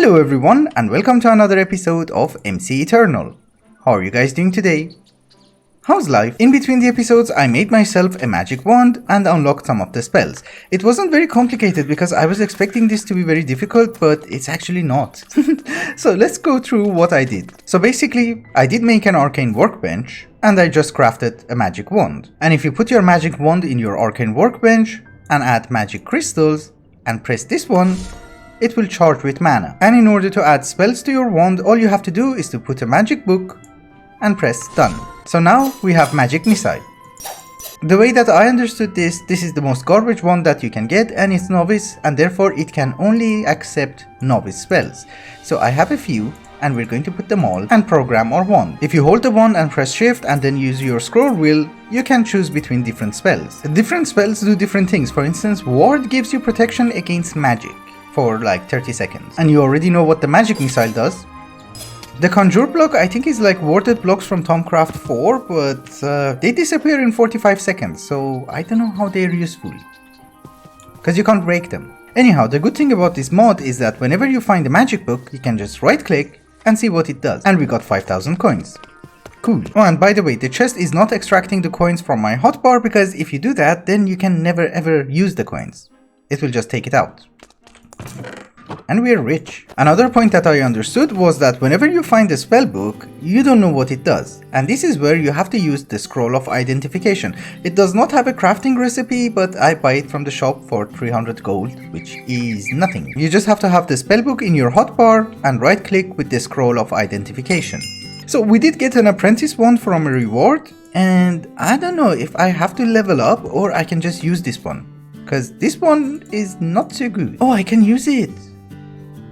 Hello everyone and welcome to another episode of MC Eternal. How are you guys doing today? How's life? In between the episodes I made myself a magic wand and unlocked some of the spells. It wasn't very complicated because I was expecting this to be very difficult, but it's actually not. So let's go through what I did. So basically I did make an arcane workbench and I just crafted a magic wand. And if you put your magic wand in your arcane workbench and add magic crystals and press this one, it will charge with mana. And in order to add spells to your wand, all you have to do is to put a magic book and press done. So now we have magic missile. The way that I understood this is the most garbage wand that you can get, and it's novice, and therefore it can only accept novice spells. So I have a few and we're going to put them all and program our wand. If you hold the wand and press shift and then use your scroll wheel, you can choose between different spells. Different spells do different things. For instance, ward gives you protection against magic for like 30 seconds. And you already know what the magic missile does. The conjure block I think is like warded blocks from Tomcraft 4, but they disappear in 45 seconds, so I don't know how they're useful. Because you can't break them. Anyhow, the good thing about this mod is that whenever you find a magic book, you can just right click and see what it does. And we got 5000 coins. Cool. Oh, and by the way, the chest is not extracting the coins from my hotbar, because if you do that, then you can never ever use the coins. It will just take it out. And we're rich. Another point that I understood was that whenever you find a spell book, you don't know what it does. And this is where you have to use the scroll of identification. It does not have a crafting recipe, but I buy it from the shop for 300 gold, which is nothing. You just have to have the spell book in your hotbar and right click with the scroll of identification. So we did get an apprentice wand from a reward, and I don't know if I have to level up or I can just use this one. Because this one is not so good. Oh, I can use it.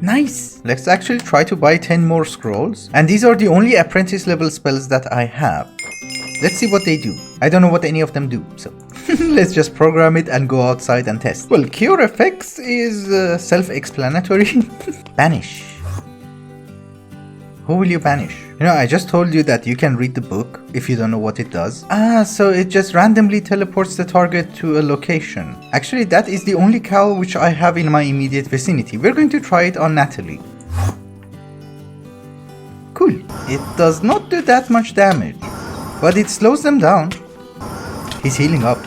Nice. Let's actually try to buy 10 more scrolls. And these are the only apprentice level spells that I have. Let's see what they do. I don't know what any of them do, so let's just program it and go outside and test. Well, cure effects is self-explanatory. Banish. Who will you banish? You know, I just told you that you can read the book if you don't know what it does. Ah, so it just randomly teleports the target to a location. Actually, that is the only cow which I have in my immediate vicinity. We're going to try it on Natalie. Cool. It does not do that much damage, but it slows them down. He's healing up.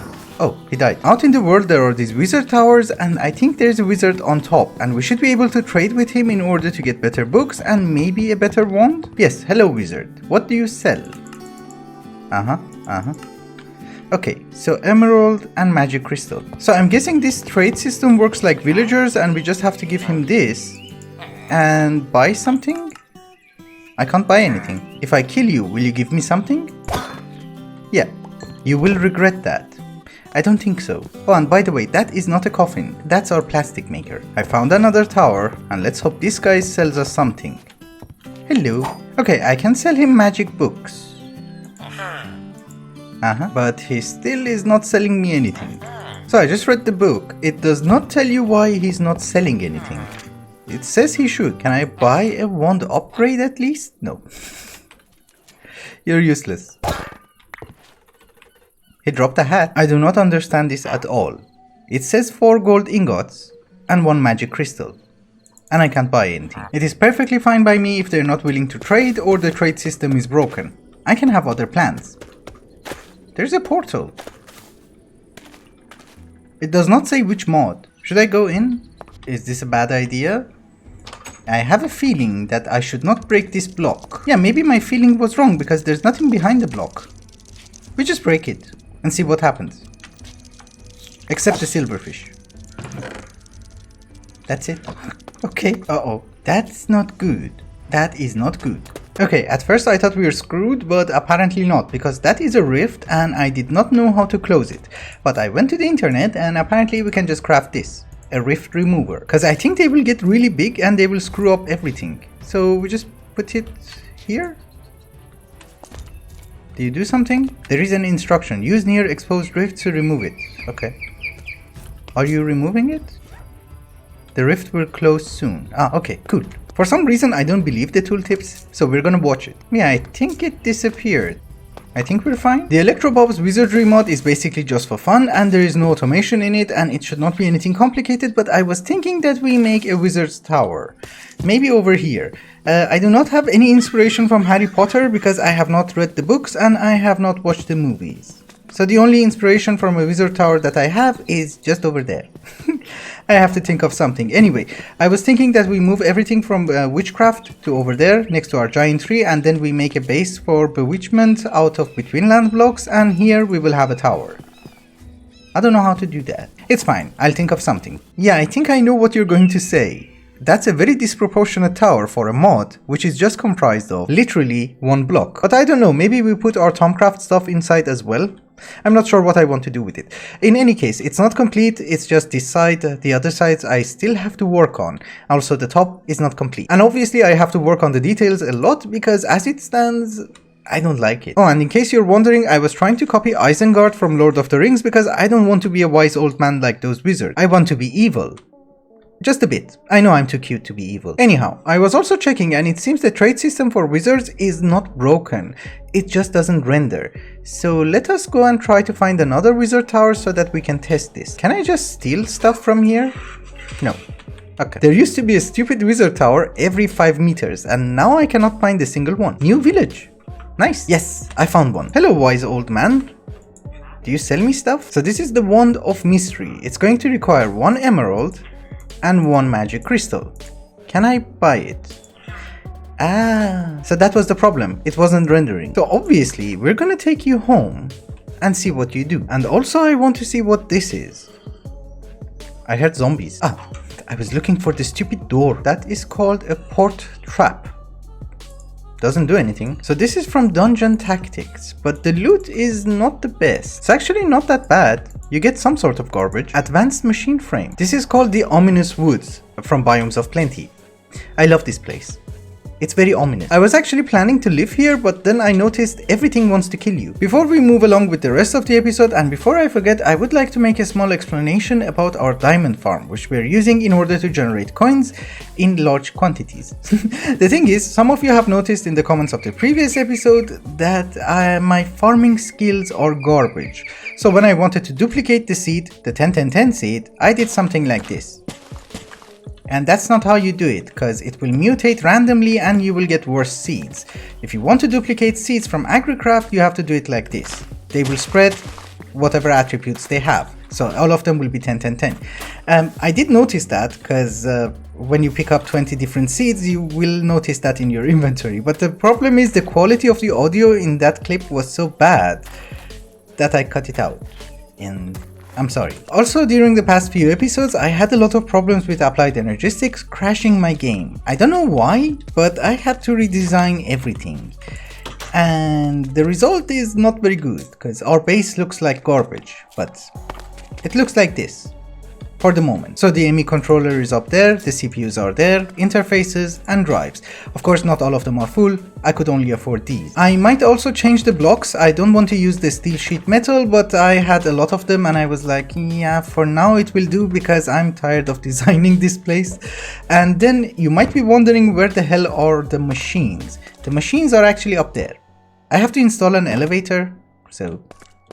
Oh, he died. Out in the world there are these wizard towers, and I think there's a wizard on top, and we should be able to trade with him in order to get better books and maybe a better wand? Yes, hello wizard. What do you sell? Okay, so emerald and magic crystal. So I'm guessing this trade system works like villagers and we just have to give him this and buy something? I can't buy anything. If I kill you, will you give me something? Yeah, you will regret that. I don't think so. Oh, and by the way, that is not a coffin. That's our plastic maker. I found another tower, and let's hope this guy sells us something. Hello. Okay, I can sell him magic books. But he still is not selling me anything. So I just read the book. It does not tell you why he's not selling anything. It says he should. Can I buy a wand upgrade at least? No. You're useless. He dropped a hat. I do not understand this at all. It says 4 gold ingots and 1 magic crystal. And I can't buy anything. It is perfectly fine by me if they're not willing to trade or the trade system is broken. I can have other plans. There's a portal. It does not say which mod. Should I go in? Is this a bad idea? I have a feeling that I should not break this block. Yeah, maybe my feeling was wrong because there's nothing behind the block. We just break it and see what happens. Except the silverfish. That's it. Okay. Uh-oh. That's not good. That is not good. Okay, at first I thought we were screwed, but apparently not, because that is a rift and I did not know how to close it. But I went to the internet and apparently we can just craft this. A rift remover. Because I think they will get really big and they will screw up everything. So we just put it here. Do you do something? There is an instruction. Use near exposed rift to remove it. Okay. Are you removing it? The rift will close soon. Ah, okay, cool. For some reason I don't believe the tooltips, so we're gonna watch it. Yeah, I think it disappeared. I think we're fine. The Electrobob's Wizardry mod is basically just for fun and there is no automation in it and it should not be anything complicated, but I was thinking that we make a wizard's tower. Maybe over here. I do not have any inspiration from Harry Potter because I have not read the books and I have not watched the movies. So the only inspiration from a wizard tower that I have is just over there. I have to think of something. Anyway, I was thinking that we move everything from witchcraft to over there next to our giant tree and then we make a base for bewitchment out of between land blocks and here we will have a tower. I don't know how to do that. It's fine, I'll think of something. Yeah, I think I know what you're going to say. That's a very disproportionate tower for a mod, which is just comprised of literally one block. But I don't know, maybe we put our Tomcraft stuff inside as well? I'm not sure what I want to do with it. In any case, it's not complete, it's just this side. The other sides I still have to work on. Also, the top is not complete. And obviously I have to work on the details a lot because as it stands, I don't like it. Oh, and in case you're wondering, I was trying to copy Isengard from Lord of the Rings because I don't want to be a wise old man like those wizards. I want to be evil. Just a bit. I know I'm too cute to be evil. Anyhow, I was also checking and it seems the trade system for wizards is not broken. It just doesn't render. So let us go and try to find another wizard tower so that we can test this. Can I just steal stuff from here? No. Okay. There used to be a stupid wizard tower every 5 meters and now I cannot find a single one. New village. Nice. Yes, I found one. Hello, wise old man. Do you sell me stuff? So this is the Wand of Mystery. It's going to require 1 emerald and 1 magic crystal. Can I buy it? Ah, so that was the problem. It wasn't rendering. So obviously we're gonna take you home and see what you do. And also I want to see what this is. I heard zombies. Ah, I was looking for the stupid door. That is called a port trap. Doesn't do anything. So this is from Dungeon Tactics, but the loot is not the best. It's actually not that bad. You get some sort of garbage. Advanced machine frame. This is called the Ominous Woods from Biomes of Plenty. I love this place. It's very ominous. I was actually planning to live here, but then I noticed everything wants to kill you. Before we move along with the rest of the episode, and before I forget, I would like to make a small explanation about our diamond farm, which we're using in order to generate coins in large quantities. The thing is, some of you have noticed in the comments of the previous episode that my farming skills are garbage. So when I wanted to duplicate the seed, the 10-10-10 seed, I did something like this. And that's not how you do it, because it will mutate randomly and you will get worse seeds. If you want to duplicate seeds from AgriCraft, you have to do it like this. They will spread whatever attributes they have. So all of them will be 10-10-10. I did notice that because when you pick up 20 different seeds, you will notice that in your inventory. But the problem is the quality of the audio in that clip was so bad that I cut it out. And I'm sorry. Also, during the past few episodes, I had a lot of problems with Applied Energistics crashing my game. I don't know why, but I had to redesign everything. And the result is not very good, because our base looks like garbage, but it looks like this. For the moment. So the ME controller is up there, the CPUs are there, interfaces and drives. Of course not all of them are full, I could only afford these. I might also change the blocks. I don't want to use the steel sheet metal, but I had a lot of them and I was like, yeah, for now it will do because I'm tired of designing this place. And then you might be wondering where the hell are the machines. The machines are actually up there. I have to install an elevator, so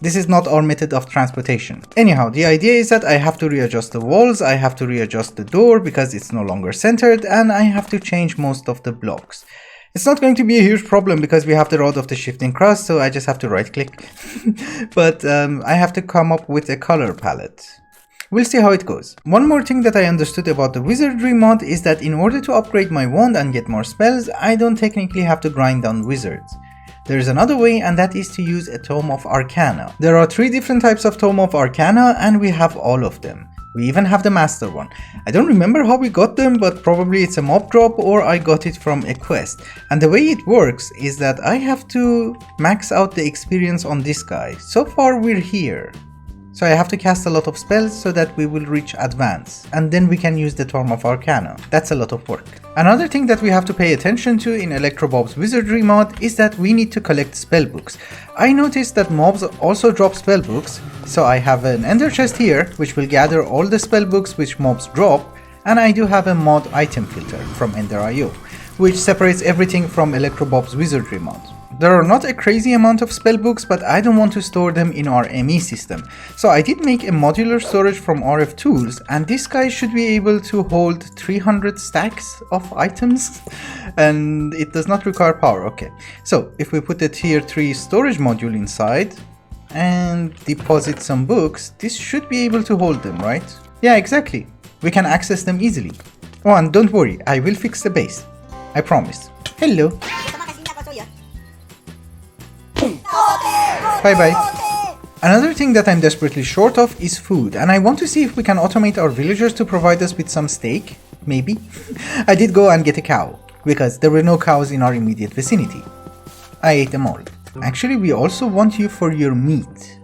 this is not our method of transportation. Anyhow, the idea is that I have to readjust the walls, I have to readjust the door because it's no longer centered, and I have to change most of the blocks. It's not going to be a huge problem because we have the Rod of the Shifting Cross, so I just have to right click. But I have to come up with a color palette. We'll see how it goes. One more thing that I understood about the Wizardry mod is that in order to upgrade my wand and get more spells, I don't technically have to grind down wizards. There is another way, and that is to use a Tome of Arcana. There are 3 different types of Tome of Arcana and we have all of them. We even have the Master one. I don't remember how we got them, but probably it's a mob drop or I got it from a quest. And the way it works is that I have to max out the experience on this guy. So far we're here. So I have to cast a lot of spells so that we will reach advance, and then we can use the Tome of Arcana. That's a lot of work. Another thing that we have to pay attention to in Electrobob's Wizardry mod is that we need to collect spellbooks. I noticed that mobs also drop spellbooks, so I have an ender chest here which will gather all the spellbooks which mobs drop, and I do have a mod item filter from Ender.io, which separates everything from Electrobob's Wizardry mod. There are not a crazy amount of spellbooks, but I don't want to store them in our ME system. So I did make a modular storage from RF Tools, and this guy should be able to hold 300 stacks of items, and it does not require power. Okay, so if we put the tier 3 storage module inside and deposit some books, this should be able to hold them, right? Yeah, exactly. We can access them easily. Oh, and don't worry, I will fix the base. I promise. Hello. Bye bye. Another thing that I'm desperately short of is food, and I want to see if we can automate our villagers to provide us with some steak. Maybe. I did go and get a cow, because there were no cows in our immediate vicinity. I ate them all. Actually, we also want you for your meat.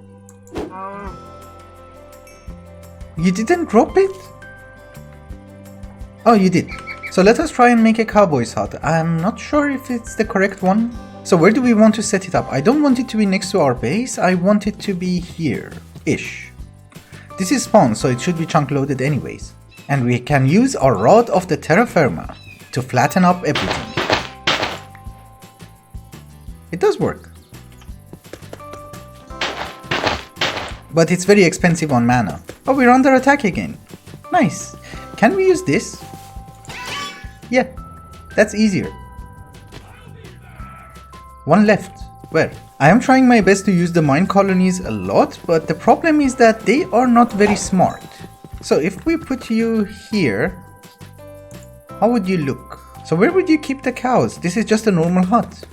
You didn't drop it? Oh, you did. So let us try and make a cowboy's hut. I'm not sure if it's the correct one. So where do we want to set it up? I don't want it to be next to our base. I want it to be here-ish. This is spawn, so it should be chunk loaded anyways. And we can use our rod of the terra firma to flatten up everything. It does work. But it's very expensive on mana. Oh, we're under attack again. Nice. Can we use this? Yeah, that's easier. One left. Where? I am trying my best to use the Minecolonies a lot, but the problem is that they are not very smart. So if we put you here, how would you look? So where would you keep the cows? This is just a normal hut.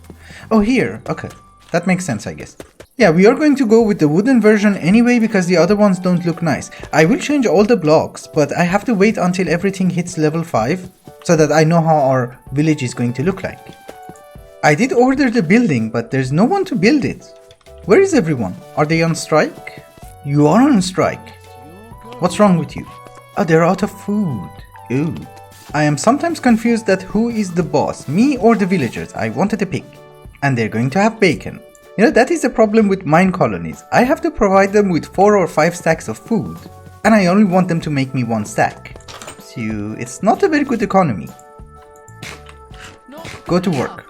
Oh, here. Okay, that makes sense, I guess. Yeah, we are going to go with the wooden version anyway because the other ones don't look nice. I will change all the blocks, but I have to wait until everything hits level 5 so that I know how our village is going to look like. I did order the building, but there's no one to build it. Where is everyone? Are they on strike? You are on strike. What's wrong with you? Oh, they're out of food. Ooh. I am sometimes confused that who is the boss, me or the villagers. I wanted a pig. And they're going to have bacon. You know, that is the problem with Minecolonies. I have to provide them with 4 or 5 stacks of food. And I only want them to make me 1 stack. So it's not a very good economy. Go to work.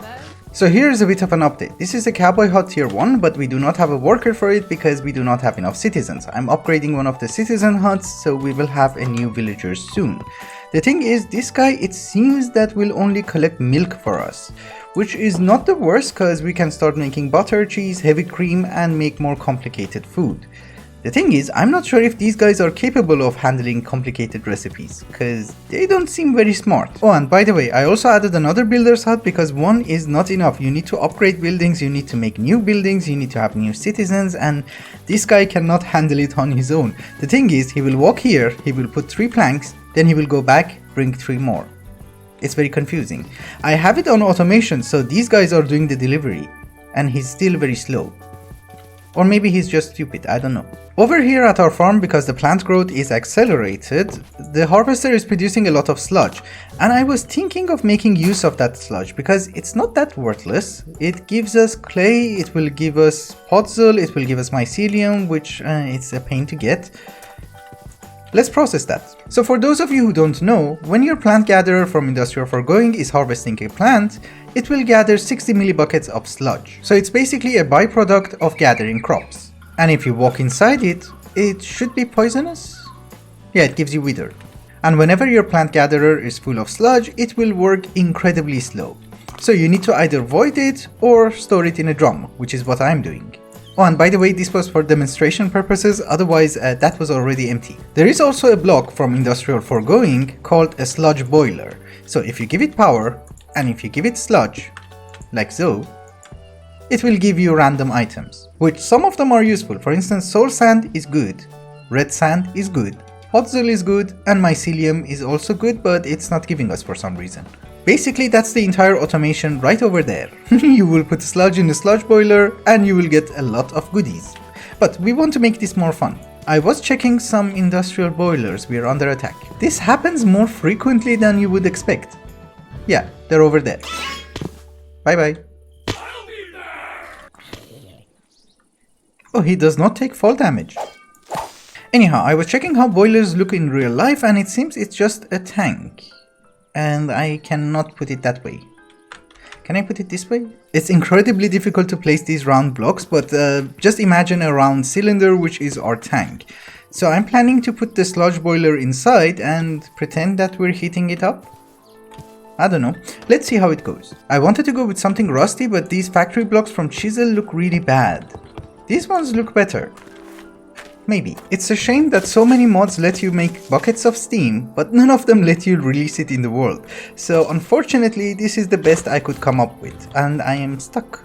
So here's a bit of an update. This is a cowboy hut tier 1, but we do not have a worker for it because we do not have enough citizens. I'm upgrading one of the citizen huts, so we will have a new villager soon. The thing is, this guy, it seems that will only collect milk for us, which is not the worst because we can start making butter, cheese, heavy cream and make more complicated food. The thing is, I'm not sure if these guys are capable of handling complicated recipes, because they don't seem very smart. Oh, and by the way, I also added another builder's hut because one is not enough. You need to upgrade buildings, you need to make new buildings, you need to have new citizens, and this guy cannot handle it on his own. The thing is, he will walk here, he will put 3 planks, then he will go back, bring 3 more. It's very confusing. I have it on automation, so these guys are doing the delivery, and he's still very slow. Or maybe he's just stupid, I don't know. Over here at our farm, because the plant growth is accelerated, the harvester is producing a lot of sludge. And I was thinking of making use of that sludge because it's not that worthless. It gives us clay, it will give us podzol, it will give us mycelium, which it's a pain to get. Let's process that. So for those of you who don't know, when your plant gatherer from Industrial Foregoing is harvesting a plant, it will gather 60 millibuckets of sludge. So it's basically a byproduct of gathering crops. And if you walk inside it, it should be poisonous? Yeah, it gives you wither. And whenever your plant gatherer is full of sludge, it will work incredibly slow. So you need to either void it or store it in a drum, which is what I'm doing. Oh, and by the way, this was for demonstration purposes, otherwise that was already empty. There is also a block from Industrial Foregoing called a sludge boiler. So if you give it power, and if you give it sludge, like so, it will give you random items, which some of them are useful. For instance, soul sand is good, red sand is good, podzol is good, and mycelium is also good, but it's not giving us for some reason. Basically, that's the entire automation right over there. You will put sludge in the sludge boiler and you will get a lot of goodies. But we want to make this more fun. I was checking some industrial boilers, we are under attack. This happens more frequently than you would expect. Yeah, they're over there. Bye bye. Oh, he does not take fall damage. Anyhow, I was checking how boilers look in real life and it seems it's just a tank. And I cannot put it that way. Can I put it this way? It's incredibly difficult to place these round blocks, but just imagine a round cylinder which is our tank. So I'm planning to put the sludge boiler inside and pretend that we're heating it up. I don't know. Let's see how it goes. I wanted to go with something rusty, but these factory blocks from Chisel look really bad. These ones look better. Maybe. It's a shame that so many mods let you make buckets of steam, but none of them let you release it in the world. So unfortunately, this is the best I could come up with, and I am stuck.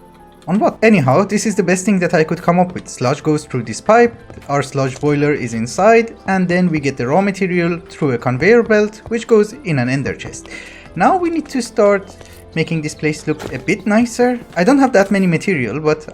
On what? Anyhow, this is the best thing that I could come up with. Sludge goes through this pipe, our sludge boiler is inside, and then we get the raw material through a conveyor belt, which goes in an ender chest. Now we need to start making this place look a bit nicer. I don't have that many material, but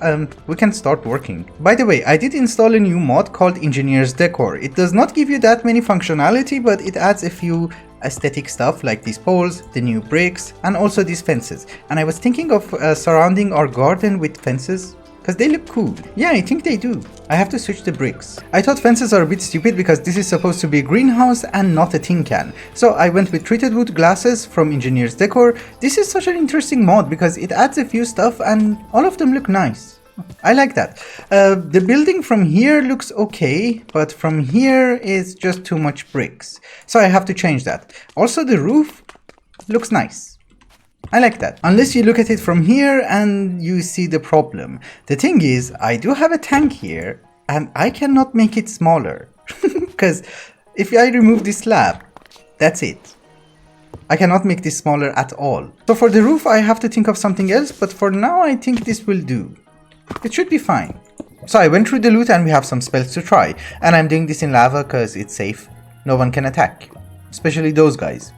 we can start working. By the way, I did install a new mod called Engineer's Decor. It does not give you that many functionality, but it adds a few aesthetic stuff like these poles, the new bricks, and also these fences. And I was thinking of surrounding our garden with fences, because they look cool. Yeah, I think they do. I have to switch the bricks. I thought fences are a bit stupid because this is supposed to be a greenhouse and not a tin can. So I went with treated wood glasses from Engineer's Decor. This is such an interesting mod because it adds a few stuff and all of them look nice. I like that. The building from here looks okay, but from here is just too much bricks. So I have to change that. Also the roof looks nice. I like that. Unless you look at it from here and you see the problem. The thing is, I do have a tank here and I cannot make it smaller. Because if I remove this slab, that's it. I cannot make this smaller at all. So for the roof, I have to think of something else, but for now, I think this will do. It should be fine. So I went through the loot and we have some spells to try. And I'm doing this in lava because it's safe. No one can attack. Especially those guys.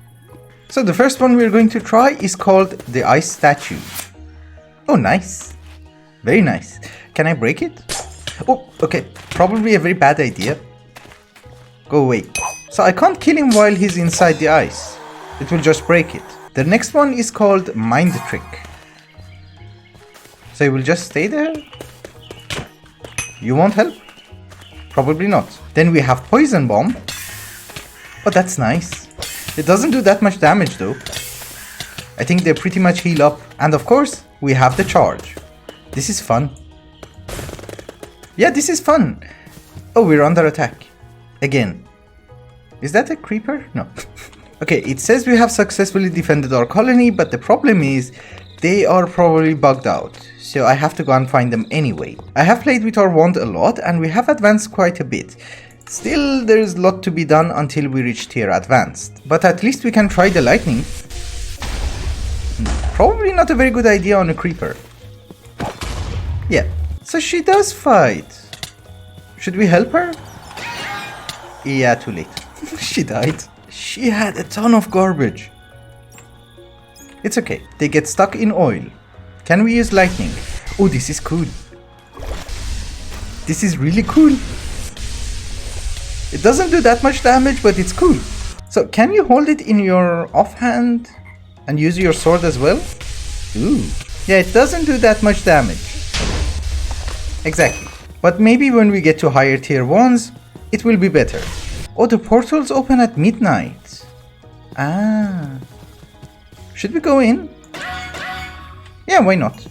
So the first one we're going to try is called the Ice Statue. Oh, nice. Very nice. Can I break it? Oh, okay. Probably a very bad idea. Go away. So I can't kill him while he's inside the ice. It will just break it. The next one is called Mind Trick. So he will just stay there? You won't help? Probably not. Then we have Poison Bomb. Oh, that's nice. It doesn't do that much damage though. I think they pretty much heal up. And of course, we have the Charge. This is fun. Yeah, this is fun. Oh, we're under attack. Again. Is that a creeper? No. Okay, it says we have successfully defended our colony, but the problem is they are probably bugged out. So I have to go and find them anyway. I have played with our wand a lot and we have advanced quite a bit. Still, there is a lot to be done until we reach tier advanced. But at least we can try the lightning. Probably not a very good idea on a creeper. Yeah, so she does fight. Should we help her? Yeah, too late. She died. She had a ton of garbage. It's okay, they get stuck in oil. Can we use lightning? Oh, this is cool. This is really cool. It doesn't do that much damage, but it's cool. So can you hold it in your offhand and use your sword as well? Ooh. Yeah, it doesn't do that much damage. Exactly. But maybe when we get to higher tier ones, it will be better. Oh, the portals open at midnight. Ah. Should we go in? Yeah, why not?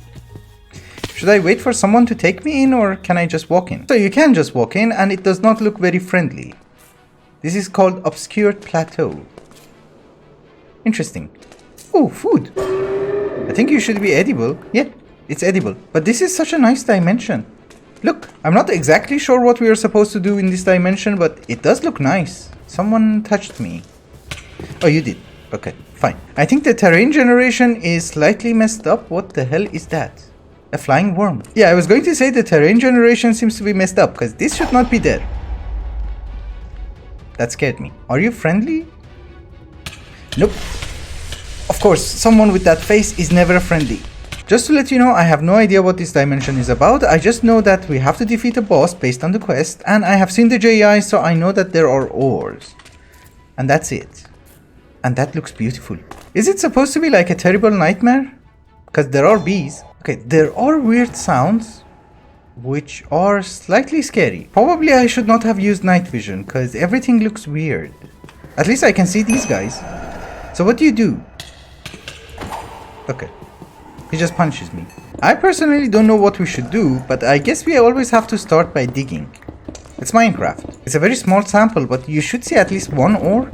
Should I wait for someone to take me in or can I just walk in? So you can just walk in and it does not look very friendly. This is called Obscured Plateau. Interesting. Oh, food. I think you should be edible. Yeah, it's edible. But this is such a nice dimension. Look, I'm not exactly sure what we are supposed to do in this dimension, but it does look nice. Someone touched me. Oh, you did. Okay, fine. I think the terrain generation is slightly messed up. What the hell is that? A flying worm. Yeah, I was going to say the terrain generation seems to be messed up because this should not be there. That scared me. Are you friendly? Nope. Of course, someone with that face is never friendly. Just to let you know, I have no idea what this dimension is about. I just know that we have to defeat a boss based on the quest, and I have seen the JI, so I know that there are ores. And that's it. And that looks beautiful. Is it supposed to be like a terrible nightmare? Because there are bees. Okay, there are weird sounds, which are slightly scary. Probably I should not have used night vision, because everything looks weird. At least I can see these guys. So what do you do? Okay. He just punches me. I personally don't know what we should do, but I guess we always have to start by digging. It's Minecraft. It's a very small sample, but you should see at least one ore.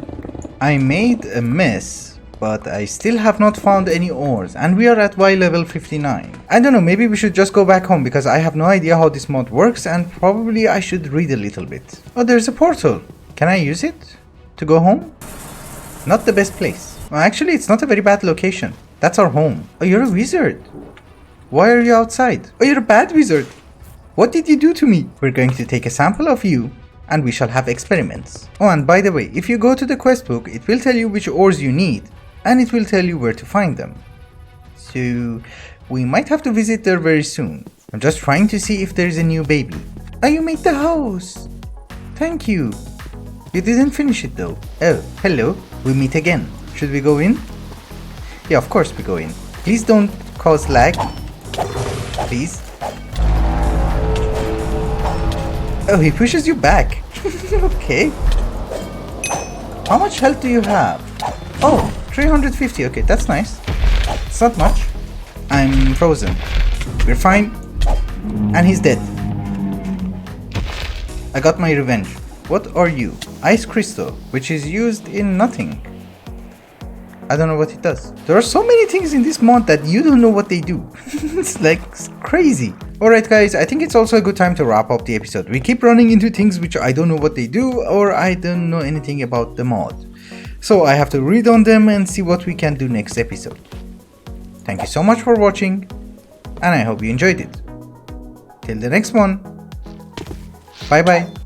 I made a mess, but I still have not found any ores, and we are at Y level 59. I don't know, maybe we should just go back home because I have no idea how this mod works, and probably I should read a little bit. Oh, there's a portal. Can I use it to go home? Not the best place. Well, actually, it's not a very bad location. That's our home. Oh, you're a wizard. Why are you outside? Oh, you're a bad wizard. What did you do to me? We're going to take a sample of you, and we shall have experiments. Oh, and by the way, if you go to the quest book, it will tell you which ores you need, and it will tell you where to find them. So, we might have to visit there very soon. I'm just trying to see if there's a new baby. Oh, you made the house. Thank you. You didn't finish it though. Oh, hello. We meet again. Should we go in? Yeah, of course we go in. Please don't cause lag. Please. Oh, he pushes you back. Okay. How much health do you have? Oh, 350. Okay, that's nice. It's not much. I'm frozen. We're fine. And he's dead. I got my revenge. What are you? Ice crystal, which is used in nothing. I don't know what it does. There are so many things in this mod that you don't know what they do. It's like crazy. Alright guys, I think it's also a good time to wrap up the episode. We keep running into things which I don't know what they do, or I don't know anything about the mod. So I have to read on them and see what we can do next episode. Thank you so much for watching, and I hope you enjoyed it. Till the next one. Bye bye.